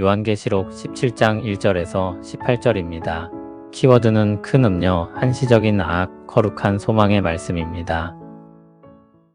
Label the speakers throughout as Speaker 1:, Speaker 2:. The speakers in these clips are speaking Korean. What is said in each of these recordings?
Speaker 1: 요한계시록 17장 1절에서 18절입니다. 키워드는 큰 음료, 한시적인 악, 거룩한 소망의 말씀입니다.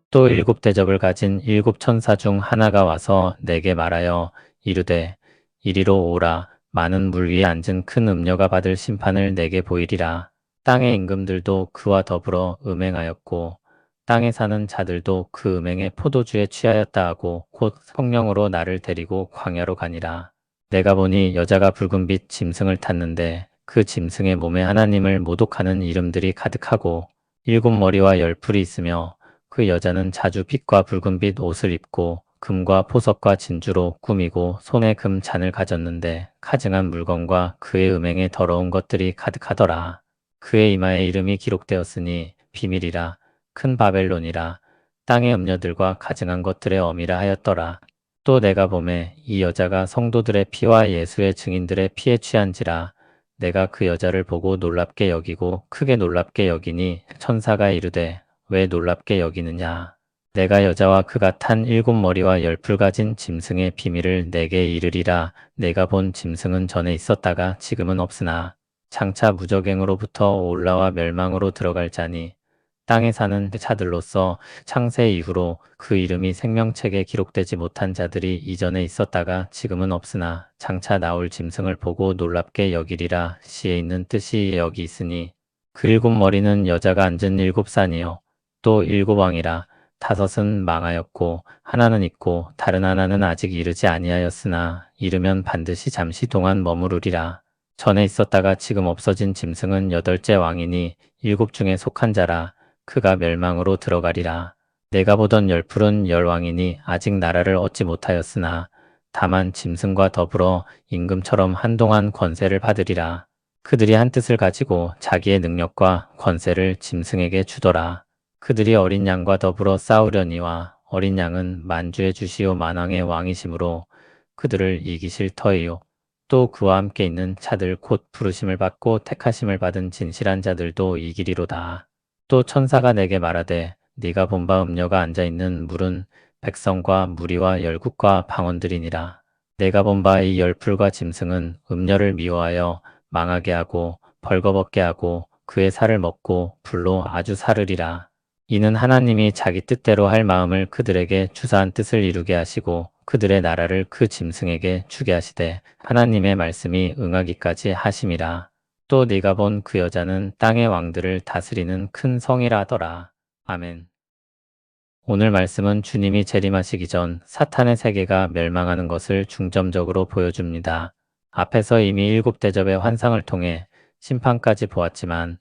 Speaker 1: 또 일곱 대접을 가진 일곱 천사 중 하나가 와서 내게 말하여 이르되 이리로 오라. 많은 물 위에 앉은 큰 음녀가 받을 심판을 내게 보이리라. 땅의 임금들도 그와 더불어 음행하였고 땅에 사는 자들도 그 음행의 포도주에 취하였다 하고 곧 성령으로 나를 데리고 광야로 가니라. 내가 보니 여자가 붉은빛 짐승을 탔는데 그 짐승의 몸에 하나님을 모독하는 이름들이 가득하고 일곱 머리와 열 풀이 있으며 그 여자는 자주 빛과 붉은빛 옷을 입고 금과 보석과 진주로 꾸미고 손에 금 잔을 가졌는데 가증한 물건과 그의 음행에 더러운 것들이 가득하더라. 그의 이마에 이름이 기록되었으니 비밀이라 큰 바벨론이라 땅의 음녀들과 가증한 것들의 어미라 하였더라. 또 내가 보매 이 여자가 성도들의 피와 예수의 증인들의 피에 취한지라. 내가 그 여자를 보고 놀랍게 여기고 크게 놀랍게 여기니 천사가 이르되 왜 놀랍게 여기느냐. 내가 여자와 그가 탄 일곱 머리와 열 풀 가진 짐승의 비밀을 내게 이르리라. 내가 본 짐승은 전에 있었다가 지금은 없으나 장차 무적행으로부터 올라와 멸망으로 들어갈 자니 땅에 사는 자들로서 창세 이후로 그 이름이 생명책에 기록되지 못한 자들이 이전에 있었다가 지금은 없으나 장차 나올 짐승을 보고 놀랍게 여기리라. 시에 있는 뜻이 여기 있으니 그 일곱 머리는 여자가 앉은 일곱 산이요 또 일곱 왕이라. 다섯은 망하였고 하나는 있고 다른 하나는 아직 이르지 아니하였으나 이르면 반드시 잠시 동안 머무르리라. 전에 있었다가 지금 없어진 짐승은 여덟째 왕이니 일곱 중에 속한 자라. 그가 멸망으로 들어가리라. 내가 보던 열 풀은 열 왕이니 아직 나라를 얻지 못하였으나 다만 짐승과 더불어 임금처럼 한동안 권세를 받으리라. 그들이 한 뜻을 가지고 자기의 능력과 권세를 짐승에게 주더라. 그들이 어린 양과 더불어 싸우려니와 어린 양은 만주의 주시요 만왕의 왕이시므로 그들을 이기실 터이요. 또 그와 함께 있는 자들 곧 부르심을 받고 택하심을 받은 진실한 자들도 이기리로다. 또 천사가 내게 말하되 네가 본 바 음녀가 앉아있는 물은 백성과 무리와 열국과 방언들이니라. 내가 본 바 이 열풀과 짐승은 음녀를 미워하여 망하게 하고 벌거벗게 하고 그의 살을 먹고 불로 아주 사르리라. 이는 하나님이 자기 뜻대로 할 마음을 그들에게 주사한 뜻을 이루게 하시고 그들의 나라를 그 짐승에게 주게 하시되 하나님의 말씀이 응하기까지 하심이라. 또 네가 본 그 여자는 땅의 왕들을 다스리는 큰 성이라 하더라. 아멘. 오늘 말씀은 주님이 재림하시기 전 사탄의 세계가 멸망하는 것을 중점적으로 보여줍니다. 앞에서 이미 일곱 대접의 환상을 통해 심판까지 보았지만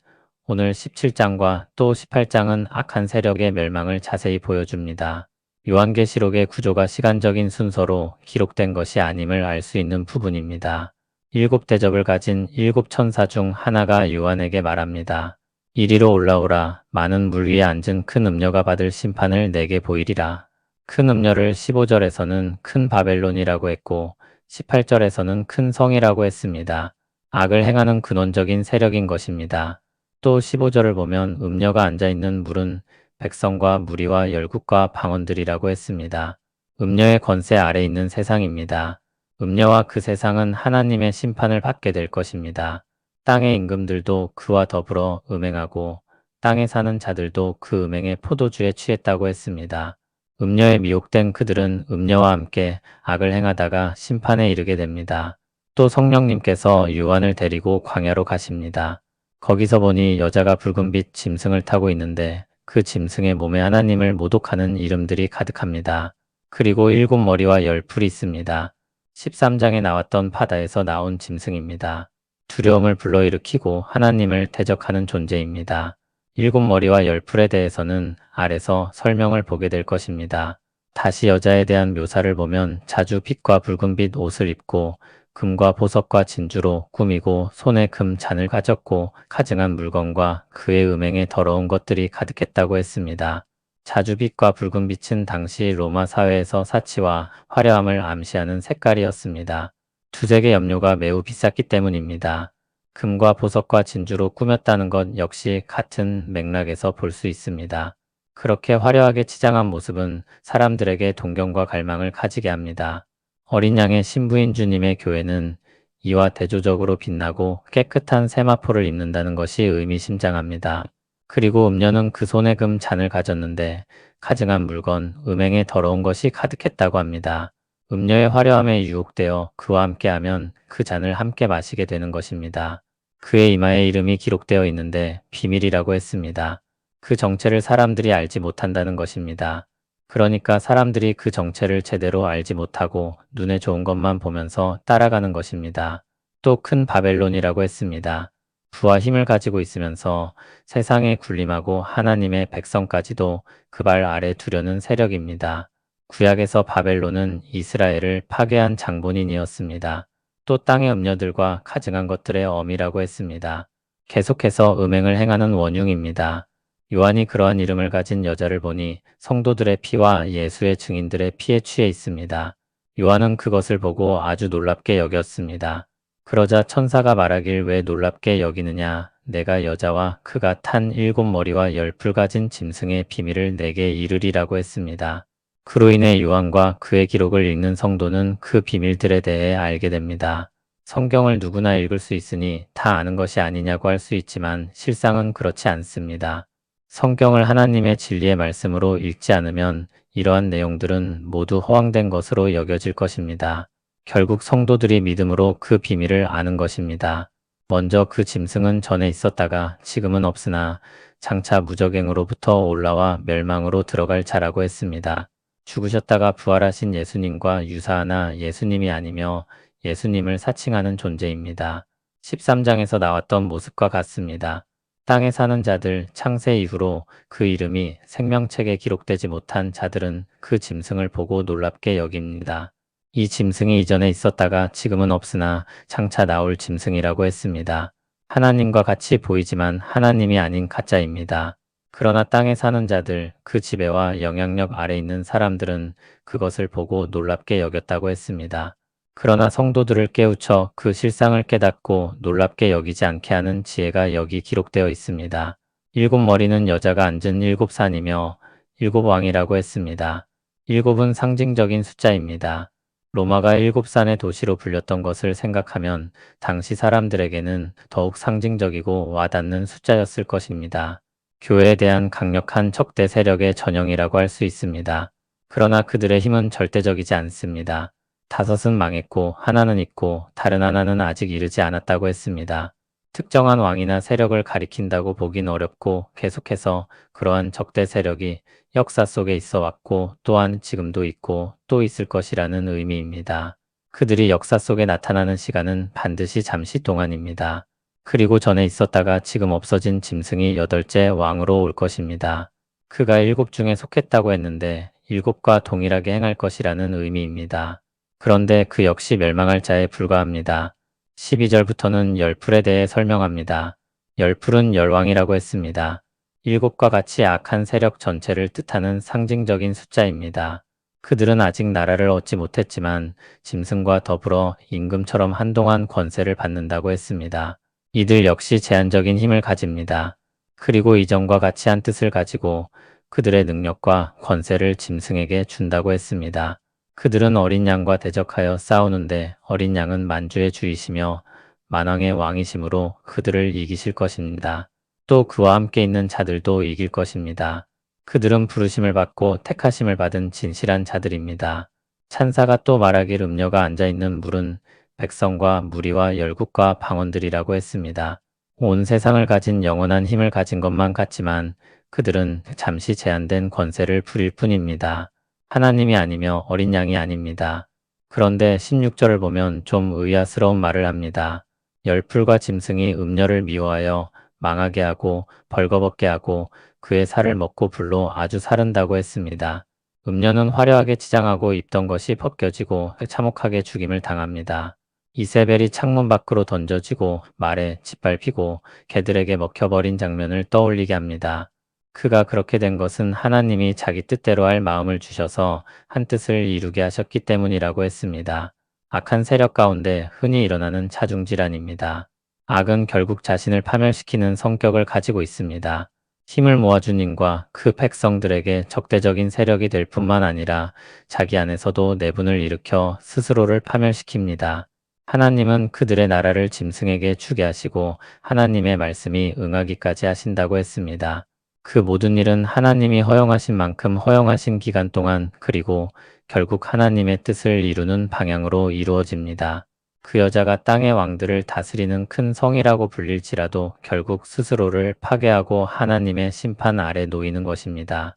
Speaker 1: 오늘 17장과 또 18장은 악한 세력의 멸망을 자세히 보여줍니다. 요한계시록의 구조가 시간적인 순서로 기록된 것이 아님을 알 수 있는 부분입니다. 일곱 대접을 가진 일곱 천사 중 하나가 요한에게 말합니다. 이리로 올라오라. 많은 물 위에 앉은 큰 음녀가 받을 심판을 내게 보이리라. 큰 음녀를 15절에서는 큰 바벨론이라고 했고 18절에서는 큰 성이라고 했습니다. 악을 행하는 근원적인 세력인 것입니다. 또 15절을 보면 음녀가 앉아있는 물은 백성과 무리와 열국과 방언들이라고 했습니다. 음녀의 권세 아래 있는 세상입니다. 음녀와 그 세상은 하나님의 심판을 받게 될 것입니다. 땅의 임금들도 그와 더불어 음행하고 땅에 사는 자들도 그 음행의 포도주에 취했다고 했습니다. 음녀에 미혹된 그들은 음녀와 함께 악을 행하다가 심판에 이르게 됩니다. 또 성령님께서 요한을 데리고 광야로 가십니다. 거기서 보니 여자가 붉은빛 짐승을 타고 있는데 그 짐승의 몸에 하나님을 모독하는 이름들이 가득합니다. 그리고 일곱 머리와 열 풀이 있습니다. 13장에 나왔던 바다에서 나온 짐승입니다. 두려움을 불러일으키고 하나님을 대적하는 존재입니다. 일곱 머리와 열 풀에 대해서는 아래서 설명을 보게 될 것입니다. 다시 여자에 대한 묘사를 보면 자주 빛과 붉은빛 옷을 입고 금과 보석과 진주로 꾸미고 손에 금 잔을 가졌고 가증한 물건과 그의 음행에 더러운 것들이 가득했다고 했습니다. 자주빛과 붉은빛은 당시 로마 사회에서 사치와 화려함을 암시하는 색깔이었습니다. 두색의 염료가 매우 비쌌기 때문입니다. 금과 보석과 진주로 꾸몄다는 것 역시 같은 맥락에서 볼 수 있습니다. 그렇게 화려하게 치장한 모습은 사람들에게 동경과 갈망을 가지게 합니다. 어린 양의 신부인 주님의 교회는 이와 대조적으로 빛나고 깨끗한 세마포를 입는다는 것이 의미심장합니다. 그리고 음녀는 그 손에 금 잔을 가졌는데 가증한 물건, 음행에 더러운 것이 가득했다고 합니다. 음녀의 화려함에 유혹되어 그와 함께하면 그 잔을 함께 마시게 되는 것입니다. 그의 이마에 이름이 기록되어 있는데 비밀이라고 했습니다. 그 정체를 사람들이 알지 못한다는 것입니다. 그러니까 사람들이 그 정체를 제대로 알지 못하고 눈에 좋은 것만 보면서 따라가는 것입니다. 또 큰 바벨론이라고 했습니다. 부와 힘을 가지고 있으면서 세상에 군림하고 하나님의 백성까지도 그 발 아래 두려는 세력입니다. 구약에서 바벨론은 이스라엘을 파괴한 장본인이었습니다. 또 땅의 음녀들과 가증한 것들의 어미라고 했습니다. 계속해서 음행을 행하는 원흉입니다. 요한이 그러한 이름을 가진 여자를 보니 성도들의 피와 예수의 증인들의 피에 취해 있습니다. 요한은 그것을 보고 아주 놀랍게 여겼습니다. 그러자 천사가 말하길 왜 놀랍게 여기느냐? 내가 여자와 그가 탄 7머리와 10풀 가진 짐승의 비밀을 내게 이르리라고 했습니다. 그로 인해 요한과 그의 기록을 읽는 성도는 그 비밀들에 대해 알게 됩니다. 성경을 누구나 읽을 수 있으니 다 아는 것이 아니냐고 할 수 있지만 실상은 그렇지 않습니다. 성경을 하나님의 진리의 말씀으로 읽지 않으면 이러한 내용들은 모두 허황된 것으로 여겨질 것입니다. 결국 성도들이 믿음으로 그 비밀을 아는 것입니다. 먼저 그 짐승은 전에 있었다가 지금은 없으나 장차 무적행으로부터 올라와 멸망으로 들어갈 자라고 했습니다. 죽으셨다가 부활하신 예수님과 유사하나 예수님이 아니며 예수님을 사칭하는 존재입니다. 13장에서 나왔던 모습과 같습니다. 땅에 사는 자들 창세 이후로 그 이름이 생명책에 기록되지 못한 자들은 그 짐승을 보고 놀랍게 여깁니다. 이 짐승이 이전에 있었다가 지금은 없으나 장차 나올 짐승이라고 했습니다. 하나님과 같이 보이지만 하나님이 아닌 가짜입니다. 그러나 땅에 사는 자들, 그 지배와 영향력 아래 있는 사람들은 그것을 보고 놀랍게 여겼다고 했습니다. 그러나 성도들을 깨우쳐 그 실상을 깨닫고 놀랍게 여기지 않게 하는 지혜가 여기 기록되어 있습니다. 7머리는 여자가 앉은 7산이며 7왕이라고 했습니다. 7은 상징적인 숫자입니다. 로마가 7산의 도시로 불렸던 것을 생각하면 당시 사람들에게는 더욱 상징적이고 와닿는 숫자였을 것입니다. 교회에 대한 강력한 적대 세력의 전형이라고 할 수 있습니다. 그러나 그들의 힘은 절대적이지 않습니다. 5은 망했고 하나는 있고 다른 하나는 아직 이르지 않았다고 했습니다. 특정한 왕이나 세력을 가리킨다고 보긴 어렵고 계속해서 그러한 적대 세력이 역사 속에 있어 왔고 또한 지금도 있고 또 있을 것이라는 의미입니다. 그들이 역사 속에 나타나는 시간은 반드시 잠시 동안입니다. 그리고 전에 있었다가 지금 없어진 짐승이 8째 왕으로 올 것입니다. 그가 7 중에 속했다고 했는데 7과 동일하게 행할 것이라는 의미입니다. 그런데 그 역시 멸망할 자에 불과합니다. 12절부터는 10풀에 대해 설명합니다. 10풀은 열왕이라고 했습니다. 7과 같이 악한 세력 전체를 뜻하는 상징적인 숫자입니다. 그들은 아직 나라를 얻지 못했지만 짐승과 더불어 임금처럼 한동안 권세를 받는다고 했습니다. 이들 역시 제한적인 힘을 가집니다. 그리고 이전과 같이 한 뜻을 가지고 그들의 능력과 권세를 짐승에게 준다고 했습니다. 그들은 어린 양과 대적하여 싸우는데 어린 양은 만주의 주이시며 만왕의 왕이시므로 그들을 이기실 것입니다. 또 그와 함께 있는 자들도 이길 것입니다. 그들은 부르심을 받고 택하심을 받은 진실한 자들입니다. 찬사가 또 말하길 음녀가 앉아있는 물은 백성과 무리와 열국과 방언들이라고 했습니다. 온 세상을 가진 영원한 힘을 가진 것만 같지만 그들은 잠시 제한된 권세를 부릴 뿐입니다. 하나님이 아니며 어린 양이 아닙니다. 그런데 16절을 보면 좀 의아스러운 말을 합니다. 열풀과 짐승이 음녀를 미워하여 망하게 하고 벌거벗게 하고 그의 살을 먹고 불로 아주 사른다고 했습니다. 음녀는 화려하게 치장하고 입던 것이 벗겨지고 참혹하게 죽임을 당합니다. 이세벨이 창문 밖으로 던져지고 말에 짓밟히고 개들에게 먹혀버린 장면을 떠올리게 합니다. 그가 그렇게 된 것은 하나님이 자기 뜻대로 할 마음을 주셔서 한 뜻을 이루게 하셨기 때문이라고 했습니다. 악한 세력 가운데 흔히 일어나는 자중질환입니다. 악은 결국 자신을 파멸시키는 성격을 가지고 있습니다. 힘을 모아 주님과 그 백성들에게 적대적인 세력이 될 뿐만 아니라 자기 안에서도 내분을 일으켜 스스로를 파멸시킵니다. 하나님은 그들의 나라를 짐승에게 주게 하시고 하나님의 말씀이 응하기까지 하신다고 했습니다. 그 모든 일은 하나님이 허용하신 만큼 허용하신 기간 동안 그리고 결국 하나님의 뜻을 이루는 방향으로 이루어집니다. 그 여자가 땅의 왕들을 다스리는 큰 성이라고 불릴지라도 결국 스스로를 파괴하고 하나님의 심판 아래 놓이는 것입니다.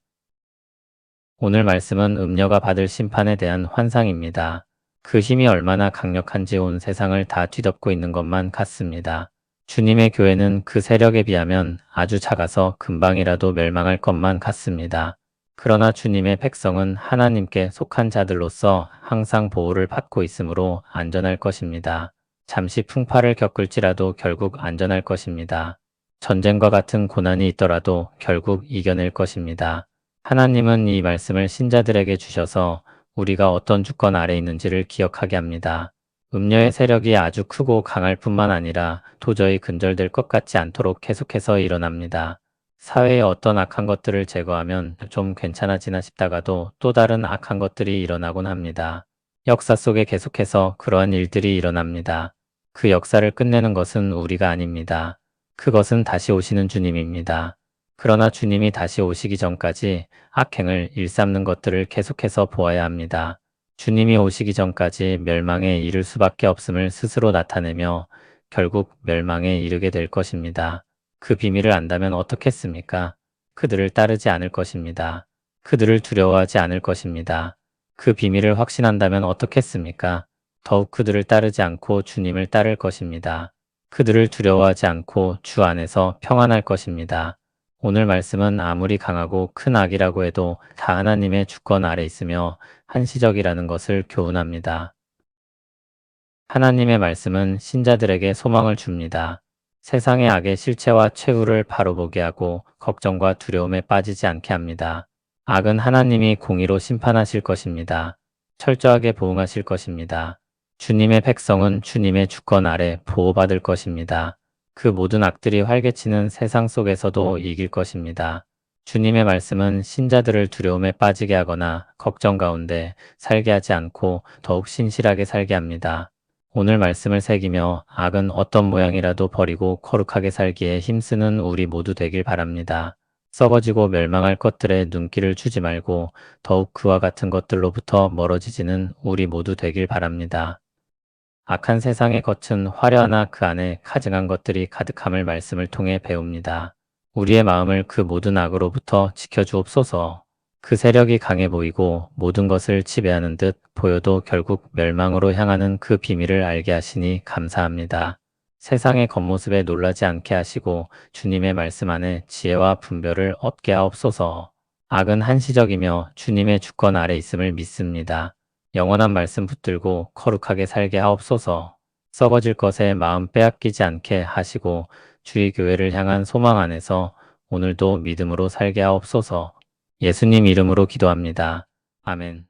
Speaker 1: 오늘 말씀은 음녀가 받을 심판에 대한 환상입니다. 그 힘이 얼마나 강력한지 온 세상을 다 뒤덮고 있는 것만 같습니다. 주님의 교회는 그 세력에 비하면 아주 작아서 금방이라도 멸망할 것만 같습니다. 그러나 주님의 백성은 하나님께 속한 자들로서 항상 보호를 받고 있으므로 안전할 것입니다. 잠시 풍파를 겪을지라도 결국 안전할 것입니다. 전쟁과 같은 고난이 있더라도 결국 이겨낼 것입니다. 하나님은 이 말씀을 신자들에게 주셔서 우리가 어떤 주권 아래 있는지를 기억하게 합니다. 음녀의 세력이 아주 크고 강할 뿐만 아니라 도저히 근절될 것 같지 않도록 계속해서 일어납니다. 사회의 어떤 악한 것들을 제거하면 좀 괜찮아지나 싶다가도 또 다른 악한 것들이 일어나곤 합니다. 역사 속에 계속해서 그러한 일들이 일어납니다. 그 역사를 끝내는 것은 우리가 아닙니다. 그것은 다시 오시는 주님입니다. 그러나 주님이 다시 오시기 전까지 악행을 일삼는 것들을 계속해서 보아야 합니다. 주님이 오시기 전까지 멸망에 이를 수밖에 없음을 스스로 나타내며 결국 멸망에 이르게 될 것입니다. 그 비밀을 안다면 어떻겠습니까? 그들을 따르지 않을 것입니다. 그들을 두려워하지 않을 것입니다. 그 비밀을 확신한다면 어떻겠습니까? 더욱 그들을 따르지 않고 주님을 따를 것입니다. 그들을 두려워하지 않고 주 안에서 평안할 것입니다. 오늘 말씀은 아무리 강하고 큰 악이라고 해도 다 하나님의 주권 아래 있으며 한시적이라는 것을 교훈합니다. 하나님의 말씀은 신자들에게 소망을 줍니다. 세상의 악의 실체와 최후를 바로 보게 하고 걱정과 두려움에 빠지지 않게 합니다. 악은 하나님이 공의로 심판하실 것입니다. 철저하게 보응하실 것입니다. 주님의 백성은 주님의 주권 아래 보호받을 것입니다. 그 모든 악들이 활개치는 세상 속에서도 이길 것입니다. 주님의 말씀은 신자들을 두려움에 빠지게 하거나 걱정 가운데 살게 하지 않고 더욱 신실하게 살게 합니다. 오늘 말씀을 새기며 악은 어떤 모양이라도 버리고 거룩하게 살기에 힘쓰는 우리 모두 되길 바랍니다. 썩어지고 멸망할 것들에 눈길을 주지 말고 더욱 그와 같은 것들로부터 멀어지지는 우리 모두 되길 바랍니다. 악한 세상의 겉은 화려하나 그 안에 가증한 것들이 가득함을 말씀을 통해 배웁니다. 우리의 마음을 그 모든 악으로부터 지켜주옵소서. 그 세력이 강해 보이고 모든 것을 지배하는 듯 보여도 결국 멸망으로 향하는 그 비밀을 알게 하시니 감사합니다. 세상의 겉모습에 놀라지 않게 하시고 주님의 말씀 안에 지혜와 분별을 얻게 하옵소서. 악은 한시적이며 주님의 주권 아래 있음을 믿습니다. 영원한 말씀 붙들고 거룩하게 살게 하옵소서. 썩어질 것에 마음 빼앗기지 않게 하시고 주의 교회를 향한 소망 안에서 오늘도 믿음으로 살게 하옵소서. 예수님 이름으로 기도합니다. 아멘.